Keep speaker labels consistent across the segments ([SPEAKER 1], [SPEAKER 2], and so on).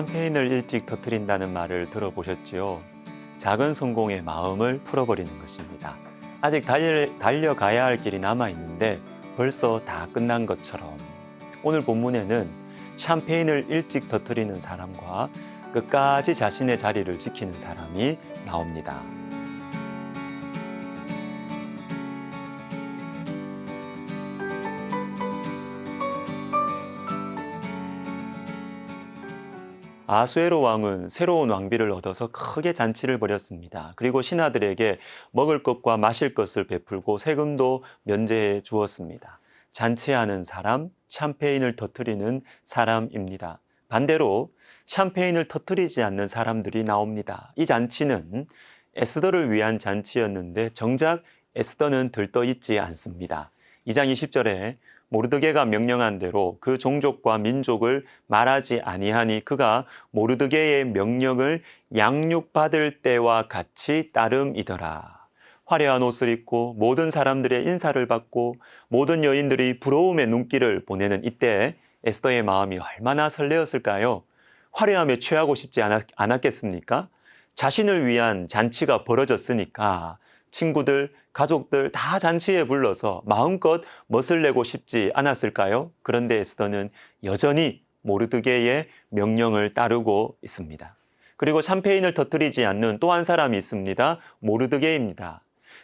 [SPEAKER 1] 샴페인을 일찍 터뜨린다는 말을 들어보셨지요? 작은 성공의 마음을 풀어버리는 것입니다. 아직 달려가야 할 길이 남아있는데 벌써 다 끝난 것처럼. 오늘 본문에는 샴페인을 일찍 터뜨리는 사람과 끝까지 자신의 자리를 지키는 사람이 나옵니다. 아수에로 왕은 새로운 왕비를 얻어서 크게 잔치를 벌였습니다. 그리고 신하들에게 먹을 것과 마실 것을 베풀고 세금도 면제해 주었습니다. 잔치하는 사람, 샴페인을 터뜨리는 사람입니다. 반대로 샴페인을 터뜨리지 않는 사람들이 나옵니다. 이 잔치는 에스더를 위한 잔치였는데 정작 에스더는 들떠 있지 않습니다. 2장 20절에 모르드게가 명령한 대로 그 종족과 민족을 말하지 아니하니 그가 모르드게의 명령을 양육받을 때와 같이 따름이더라. 화려한 옷을 입고 모든 사람들의 인사를 받고 모든 여인들이 부러움의 눈길을 보내는 이때 에스더의 마음이 얼마나 설레었을까요? 화려함에 취하고 싶지 않았겠습니까? 자신을 위한 잔치가 벌어졌으니까 친구들, 가족들 다 잔치에 불러서 마음껏 멋을 내고 싶지 않았을까요? 그런데 에스더는 여전히 모르드게의 명령을 따르고 있습니다. 그리고 샴페인을 터뜨리지 않는 또 한 사람이 있습니다. 모르드게입니다.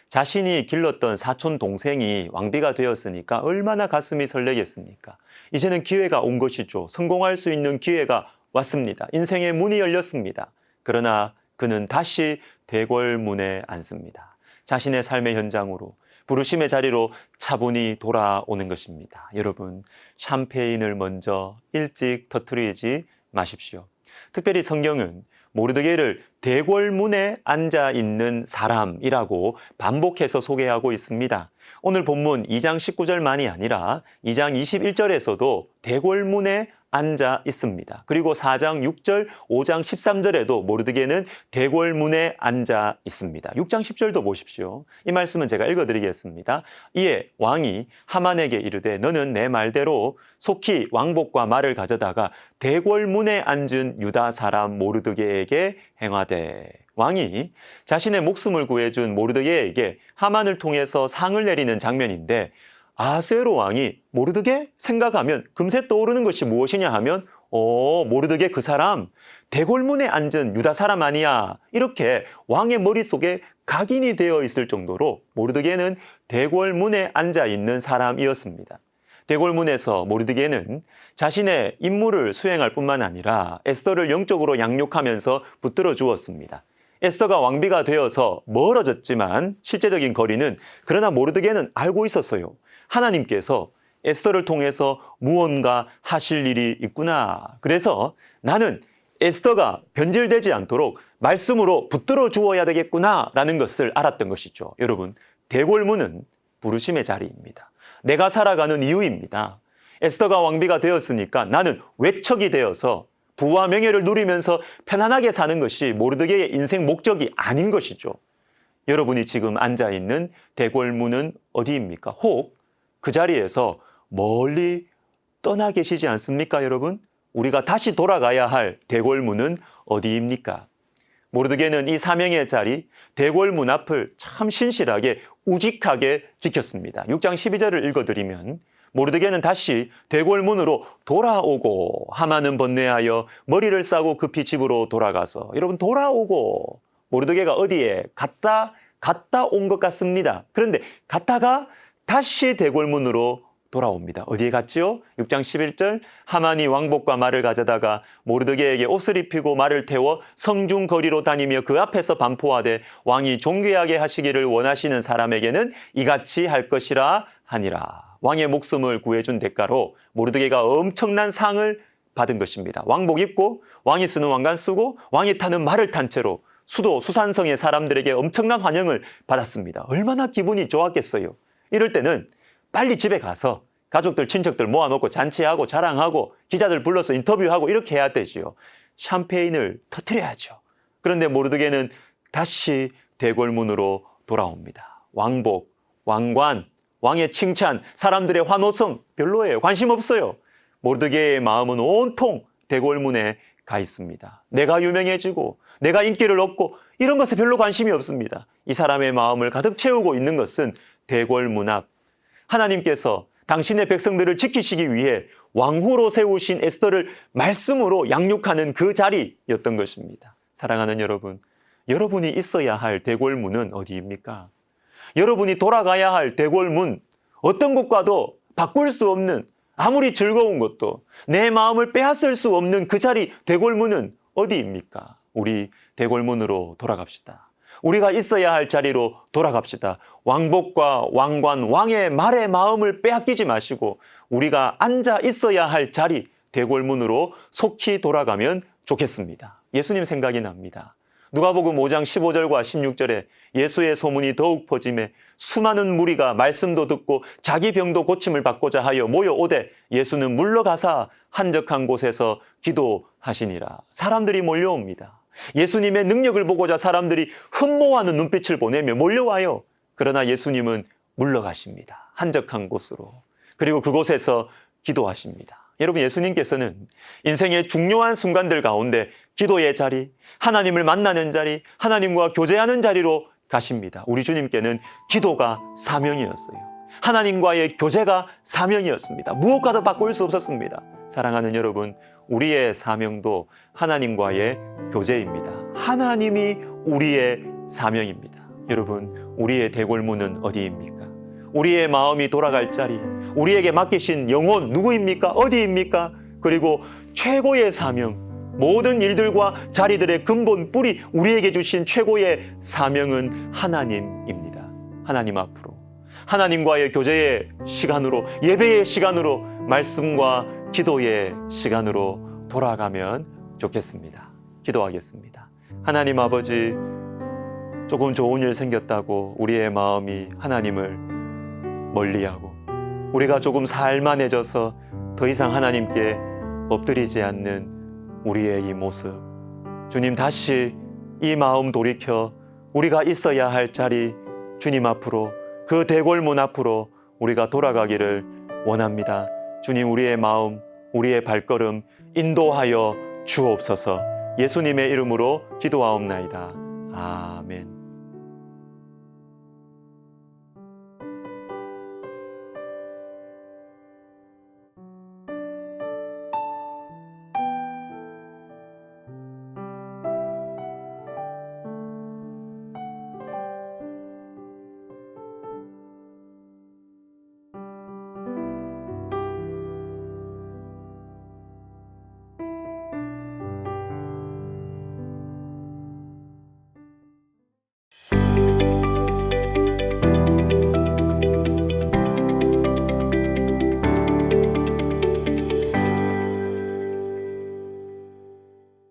[SPEAKER 1] 자신이 길렀던 사촌 동생이 왕비가 되었으니까 얼마나 가슴이 설레겠습니까? 이제는 기회가 온 것이죠. 성공할 수 있는 기회가 왔습니다. 인생의 문이 열렸습니다. 그러나 그는 다시 대궐문에 앉습니다. 자신의 삶의 현장으로 부르심의 자리로 차분히 돌아오는 것입니다. 여러분, 샴페인을 먼저 일찍 터뜨리지 마십시오. 특별히 성경은 모르드게를 대궐문에 앉아 있는 사람이라고 반복해서 소개하고 있습니다. 오늘 본문 2장 19절만이 아니라 2장 21절에서도 대궐문에 앉아 있습니다. 그리고 4장 6절, 5장 13절에도 모르드게는 대궐문에 앉아 있습니다. 6장 10절도 보십시오. 이 말씀은 제가 읽어드리겠습니다. 이에 왕이 하만에게 이르되 너는 내 말대로 속히 왕복과 말을 가져다가 대궐문에 앉은 유다 사람 모르드게에게 행하되. 왕이 자신의 목숨을 구해준 모르드게에게 하만을 통해서 상을 내리는 장면인데 아수에로 왕이 모르드게 생각하면 금세 떠오르는 것이 무엇이냐 하면 모르드게 그 사람 대궐문에 앉은 유다 사람 아니야, 이렇게 왕의 머릿속에 각인이 되어 있을 정도로 모르드게는 대궐문에 앉아 있는 사람이었습니다. 대궐문에서 모르드게는 자신의 임무를 수행할 뿐만 아니라 에스더를 영적으로 양육하면서 붙들어 주었습니다. 에스더가 왕비가 되어서 멀어졌지만 실제적인 거리는, 그러나 모르드게는 알고 있었어요. 하나님께서 에스더를 통해서 무언가 하실 일이 있구나. 그래서 나는 에스더가 변질되지 않도록 말씀으로 붙들어 주어야 되겠구나 라는 것을 알았던 것이죠. 여러분, 대궐문은 부르심의 자리입니다. 내가 살아가는 이유입니다. 에스더가 왕비가 되었으니까 나는 외척이 되어서 부와 명예를 누리면서 편안하게 사는 것이 모르드게의 인생 목적이 아닌 것이죠. 여러분이 지금 앉아있는 대궐문은 어디입니까? 혹 그 자리에서 멀리 떠나 계시지 않습니까, 여러분? 우리가 다시 돌아가야 할 대궐문은 어디입니까? 모르드게는 이 사명의 자리, 대궐문 앞을 참 신실하게 우직하게 지켰습니다. 6장 12절을 읽어드리면 모르드게는 다시 대궐문으로 돌아오고 하만은 번뇌하여 머리를 싸고 급히 집으로 돌아가서, 여러분, 돌아오고 모르드게가 어디에 갔다 온 것 같습니다. 그런데 갔다가 다시 대궐문으로 돌아옵니다. 어디에 갔지요? 6장 11절 하만이 왕복과 말을 가져다가 모르드게에게 옷을 입히고 말을 태워 성중 거리로 다니며 그 앞에서 반포하되 왕이 존귀하게 하시기를 원하시는 사람에게는 이같이 할 것이라 하니라. 왕의 목숨을 구해준 대가로 모르드게가 엄청난 상을 받은 것입니다. 왕복 입고 왕이 쓰는 왕관 쓰고 왕이 타는 말을 탄 채로 수도 수산성의 사람들에게 엄청난 환영을 받았습니다. 얼마나 기분이 좋았겠어요. 이럴 때는 빨리 집에 가서 가족들, 친척들 모아놓고 잔치하고 자랑하고 기자들 불러서 인터뷰하고 이렇게 해야 되지요. 샴페인을 터뜨려야죠. 그런데 모르드게는 다시 대궐문으로 돌아옵니다. 왕복, 왕관, 왕의 칭찬, 사람들의 환호성 별로예요. 관심 없어요. 모르드게의 마음은 온통 대궐문에 가 있습니다. 내가 유명해지고 내가 인기를 얻고 이런 것에 별로 관심이 없습니다. 이 사람의 마음을 가득 채우고 있는 것은 대궐문 앞, 하나님께서 당신의 백성들을 지키시기 위해 왕후로 세우신 에스더를 말씀으로 양육하는 그 자리였던 것입니다. 사랑하는 여러분, 여러분이 있어야 할 대궐문은 어디입니까? 여러분이 돌아가야 할 대궐문, 어떤 것과도 바꿀 수 없는, 아무리 즐거운 것도 내 마음을 빼앗을 수 없는 그 자리 대궐문은 어디입니까? 우리 대궐문으로 돌아갑시다. 우리가 있어야 할 자리로 돌아갑시다. 왕복과 왕관, 왕의 말의 마음을 빼앗기지 마시고 우리가 앉아 있어야 할 자리 대궐문으로 속히 돌아가면 좋겠습니다. 예수님 생각이 납니다. 누가복음 5장 15절과 16절에 예수의 소문이 더욱 퍼짐에 수많은 무리가 말씀도 듣고 자기 병도 고침을 받고자 하여 모여오되 예수는 물러가사 한적한 곳에서 기도하시니라. 사람들이 몰려옵니다. 예수님의 능력을 보고자 사람들이 흠모하는 눈빛을 보내며 몰려와요. 그러나 예수님은 물러가십니다. 한적한 곳으로. 그리고 그곳에서 기도하십니다. 여러분, 예수님께서는 인생의 중요한 순간들 가운데 기도의 자리, 하나님을 만나는 자리, 하나님과 교제하는 자리로 가십니다. 우리 주님께는 기도가 사명이었어요. 하나님과의 교제가 사명이었습니다. 무엇과도 바꿀 수 없었습니다. 사랑하는 여러분, 우리의 사명도 하나님과의 교제입니다. 하나님이 우리의 사명입니다. 여러분, 우리의 대궐문은 어디입니까? 우리의 마음이 돌아갈 자리, 우리에게 맡기신 영혼 누구입니까? 어디입니까? 그리고 최고의 사명, 모든 일들과 자리들의 근본 뿌리, 우리에게 주신 최고의 사명은 하나님입니다. 하나님 앞으로, 하나님과의 교제의 시간으로, 예배의 시간으로, 말씀과 기도의 시간으로 돌아가면 좋겠습니다. 기도하겠습니다. 하나님 아버지, 조금 좋은 일 생겼다고 우리의 마음이 하나님을 멀리하고 우리가 조금 살만해져서 더 이상 하나님께 엎드리지 않는 우리의 이 모습, 주님 다시 이 마음 돌이켜 우리가 있어야 할 자리 주님 앞으로, 그 대궐문 앞으로 우리가 돌아가기를 원합니다. 주님, 우리의 마음, 우리의 발걸음 인도하여 주옵소서. 예수님의 이름으로 기도하옵나이다. 아멘.